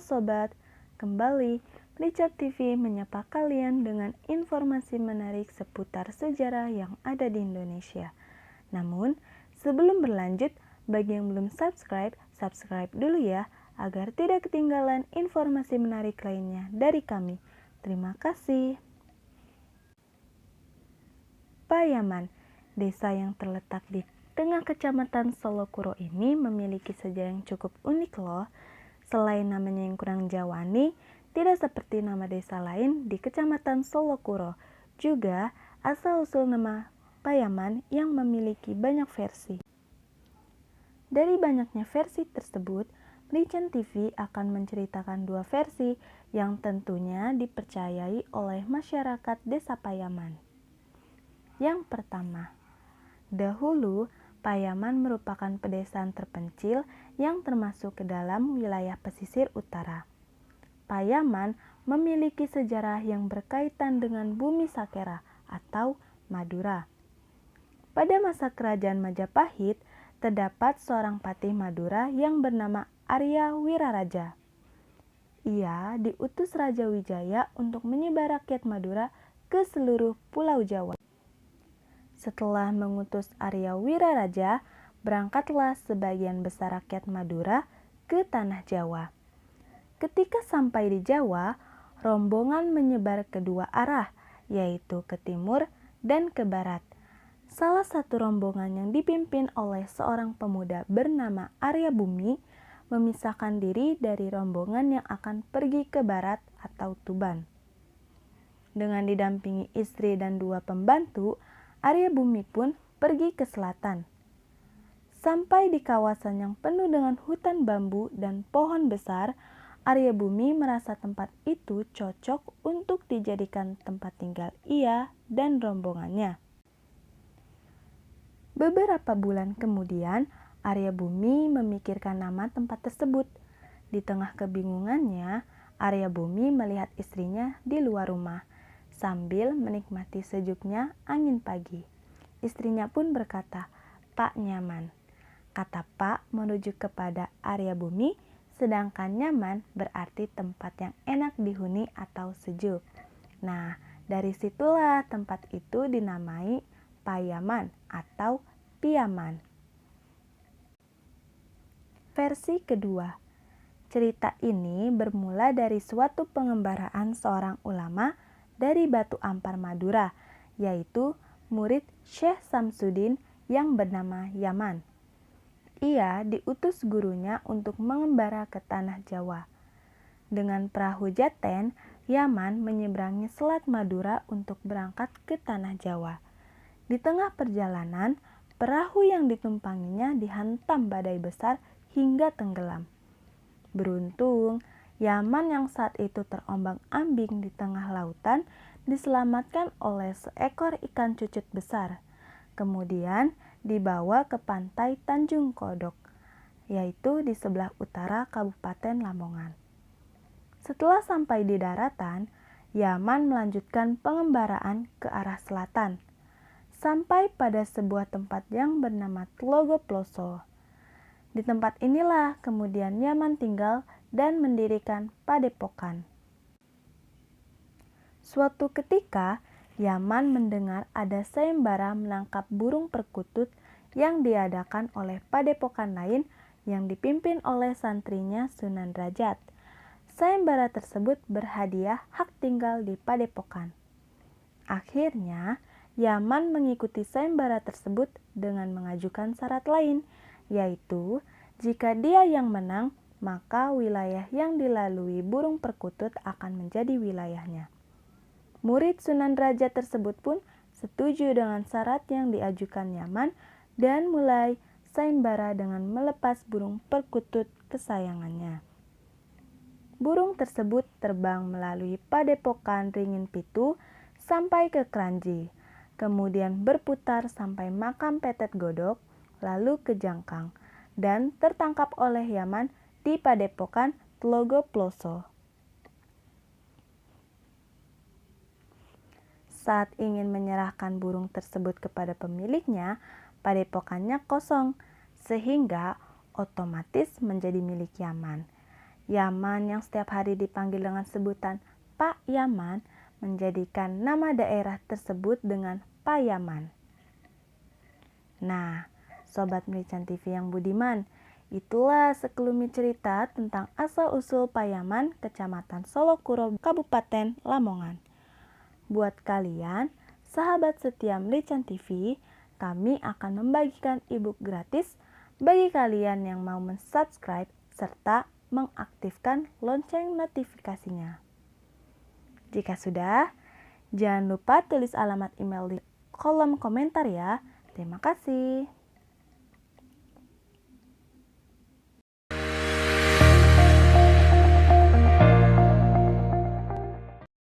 sobat, kembali Licap TV menyapa kalian dengan informasi menarik seputar sejarah yang ada di Indonesia. Namun, sebelum berlanjut, bagi yang belum subscribe, subscribe dulu ya, agar tidak ketinggalan informasi menarik lainnya dari kami. Terima kasih. Payaman, desa yang terletak di tengah kecamatan Solokuro ini memiliki sejarah yang cukup unik loh. Selain namanya yang kurang Jawani, tidak seperti nama desa lain di kecamatan Solokuro. Juga asal-usul nama Payaman yang memiliki banyak versi. Dari banyaknya versi tersebut, Merican TV akan menceritakan dua versi yang tentunya dipercayai oleh masyarakat desa Payaman. Yang pertama, dahulu Payaman merupakan pedesaan terpencil yang termasuk ke dalam wilayah pesisir utara. Payaman memiliki sejarah yang berkaitan dengan bumi Sakera atau Madura. Pada masa kerajaan Majapahit, terdapat seorang patih Madura yang bernama Arya Wiraraja. Ia diutus Raja Wijaya untuk menyebar rakyat Madura ke seluruh Pulau Jawa. Setelah mengutus Arya Wiraraja, berangkatlah sebagian besar rakyat Madura ke tanah Jawa. Ketika sampai di Jawa, rombongan menyebar ke dua arah, yaitu ke timur dan ke barat. Salah satu rombongan yang dipimpin oleh seorang pemuda bernama Arya Bumi memisahkan diri dari rombongan yang akan pergi ke barat atau Tuban. Dengan didampingi istri dan dua pembantu, Arya Bumi pun pergi ke selatan. Sampai di kawasan yang penuh dengan hutan bambu dan pohon besar, Arya Bumi merasa tempat itu cocok untuk dijadikan tempat tinggal ia dan rombongannya. Beberapa bulan kemudian, Arya Bumi memikirkan nama tempat tersebut. Di tengah kebingungannya, Arya Bumi melihat istrinya di luar rumah sambil menikmati sejuknya angin pagi. Istrinya pun berkata, "Pak nyaman." Kata Pak merujuk kepada Arya Bumi, sedangkan nyaman berarti tempat yang enak dihuni atau sejuk. Nah, dari situlah tempat itu dinamai Payaman atau Piyaman. Versi kedua, cerita ini bermula dari suatu pengembaraan seorang ulama dari Batu Ampar Madura, yaitu murid Syekh Samsudin yang bernama Yaman. Ia diutus gurunya untuk mengembara ke tanah Jawa. Dengan perahu jaten, Yaman menyeberangi Selat Madura untuk berangkat ke tanah Jawa. Di tengah perjalanan, perahu yang ditumpanginya dihantam badai besar hingga tenggelam. Beruntung, Yaman yang saat itu terombang-ambing di tengah lautan diselamatkan oleh seekor ikan cucut besar. Kemudian dibawa ke pantai Tanjung Kodok, yaitu di sebelah utara Kabupaten Lamongan. Setelah sampai di daratan, Yaman melanjutkan pengembaraan ke arah selatan, sampai pada sebuah tempat yang bernama Tlogo Ploso. Di tempat inilah kemudian Yaman tinggal dan mendirikan padepokan. Suatu ketika, Yaman mendengar ada sayembara menangkap burung perkutut yang diadakan oleh padepokan lain yang dipimpin oleh santrinya Sunan Derajat. Sayembara tersebut berhadiah hak tinggal di padepokan. Akhirnya, Yaman mengikuti sayembara tersebut dengan mengajukan syarat lain, yaitu jika dia yang menang, maka wilayah yang dilalui burung perkutut akan menjadi wilayahnya. Murid Sunan Derajat tersebut pun setuju dengan syarat yang diajukan Yaman dan mulai sayembara dengan melepas burung perkutut kesayangannya. Burung tersebut terbang melalui padepokan Ringin Pitu sampai ke Kranji, kemudian berputar sampai makam Petet Godok, lalu ke Jangkang, dan tertangkap oleh Yaman di padepokan Tlogo Ploso. Saat ingin menyerahkan burung tersebut kepada pemiliknya, padepokannya kosong, sehingga otomatis menjadi milik Yaman. Yaman yang setiap hari dipanggil dengan sebutan Pak Yaman menjadikan nama daerah tersebut dengan Payaman. Nah, Sobat Merican TV yang budiman, itulah sekelumit cerita tentang asal-usul Payaman, Kecamatan Solokuro, Kabupaten Lamongan. Buat kalian, sahabat setia Merican TV, kami akan membagikan ebook gratis bagi kalian yang mau mensubscribe serta mengaktifkan lonceng notifikasinya. Jika sudah, jangan lupa tulis alamat email di kolom komentar ya. Terima kasih.